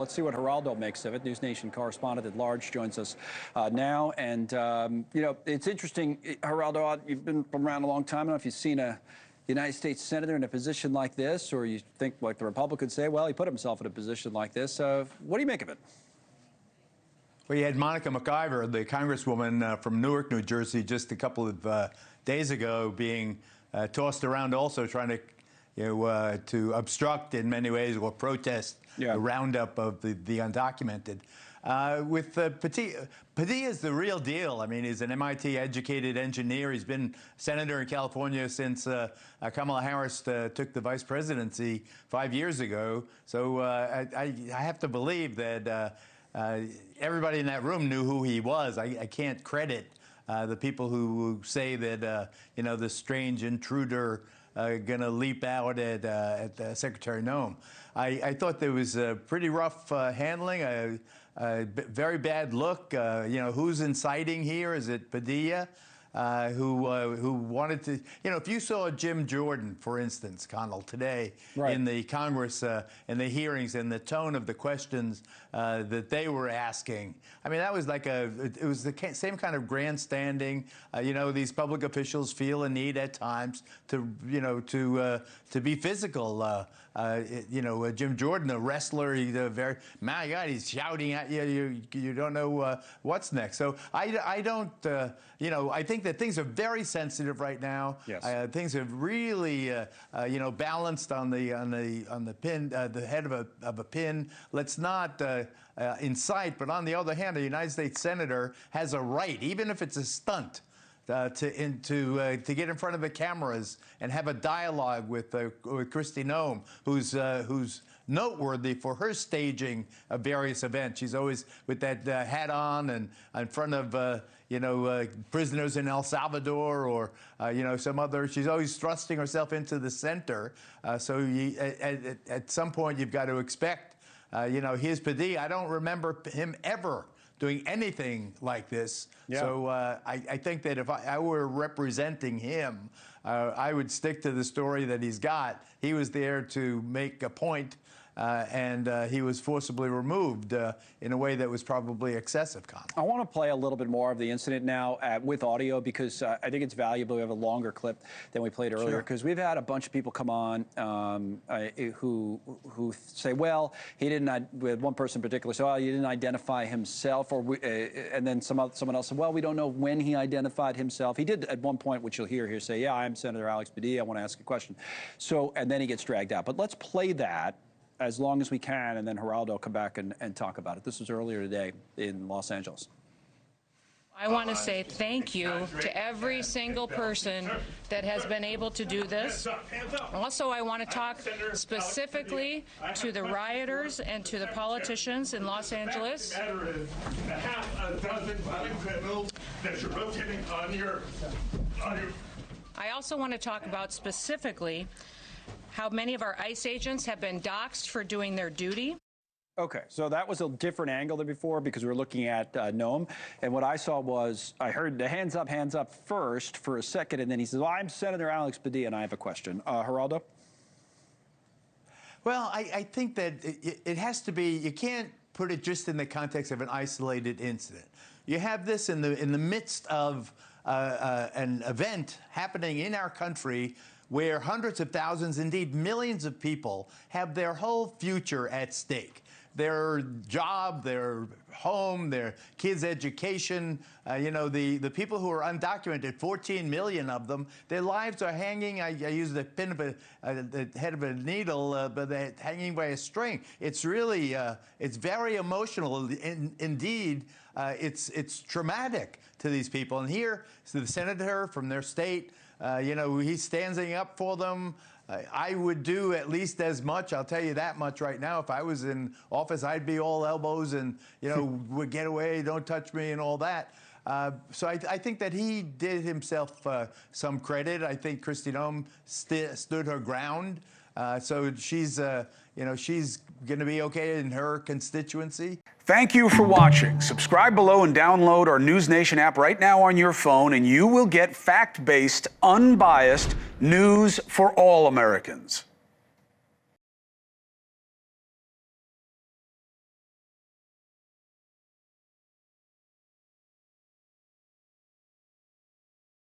Let's see what Geraldo makes of it. NewsNation correspondent-at-large joins us now. And, you know, it's interesting, Geraldo, you've been around a long time. I don't know if you've seen a United States senator in a position like this, or you think, like the Republicans say, well, he put himself in a position like this. What do you make of it? Well, you had Monica McIver, the congresswoman from Newark, New Jersey, just a couple of days ago being tossed around also trying to, to obstruct in many ways or protest the roundup of the undocumented. With Padilla's the real deal. I mean, he's an MIT-educated engineer. He's been senator in California since Kamala Harris took the vice presidency 5 years ago. So I have to believe that everybody in that room knew who he was. I can't credit the people who say that, the strange intruder going to leap out at Secretary Noem. I thought there was a pretty rough handling, a very bad look. Who's inciting here? Is it Padilla? Who wanted to, if you saw Jim Jordan, for instance, Connell, today in the Congress, in the hearings, and the tone of the questions that they were asking, I mean, that was like it was the same kind of grandstanding. These public officials feel a need at times to, to be physical. Jim Jordan, a wrestler, he's a my God, he's shouting at you. You don't know what's next. So I don't, I think that things are very sensitive right now. Yes. Things are really, balanced on the pin, the head of a pin. Let's not incite, but on the other hand, a United States senator has a right, even if it's a stunt, to get in front of the cameras and have a dialogue with Kristi Noem, who's noteworthy for her staging of various events. She's always with that hat on and in front of prisoners in El Salvador or some other. She's always thrusting herself into the center. So at some point you've got to expect, here's Padilla. I don't remember him ever doing anything like this. So I think that if I were representing him, I would stick to the story that he's got. He was there to make a point, and he was forcibly removed in a way that was probably excessive, Connell. I want to play a little bit more of the incident now with audio because I think it's valuable. We have a longer clip than we played earlier because we've had a bunch of people come on who say, well, he didn't. We had one person in particular say, oh, he didn't identify himself, or and then someone else said, well, we don't know when he identified himself. He did at one point, which you'll hear here, say, yeah, I'm Senator Alex Padilla. I want to ask a question. So, and then he gets dragged out. But let's play that as long as we can, and then Geraldo will come back and talk about it. This was earlier today in Los Angeles. I want to say thank you to every single person that has been able to do this. Also, I want to talk specifically to the rioters and to the politicians in Los Angeles. I also want to talk about specifically how many of our ICE agents have been doxxed for doing their duty. Okay, so that was a different angle than before because we were looking at Noem, and what I saw was I heard the hands up first for a second, and then he says, well, I'm Senator Alex Padilla, and I have a question. Geraldo? Well, I think that it has to be, you can't put it just in the context of an isolated incident. You have this in the midst of an event happening in our country where hundreds of thousands, indeed millions of people have their whole future at stake. Their job, their home, their kids' education, the people who are undocumented, 14 million of them, their lives are hanging, I use the pin of the head of a needle, but they're hanging by a string. It's really, it's very emotional. Indeed, it's traumatic to these people. And here, so the senator from their state, he's standing up for them. I would do at least as much. I'll tell you that much right now. If I was in office, I'd be all elbows and, would get away, don't touch me and all that. So I think that he did himself some credit. I think Kristi Noem stood her ground. So she's going to be okay in her constituency. Thank you for watching. Subscribe below and download our NewsNation app right now on your phone, and you will get fact-based, unbiased news for all Americans.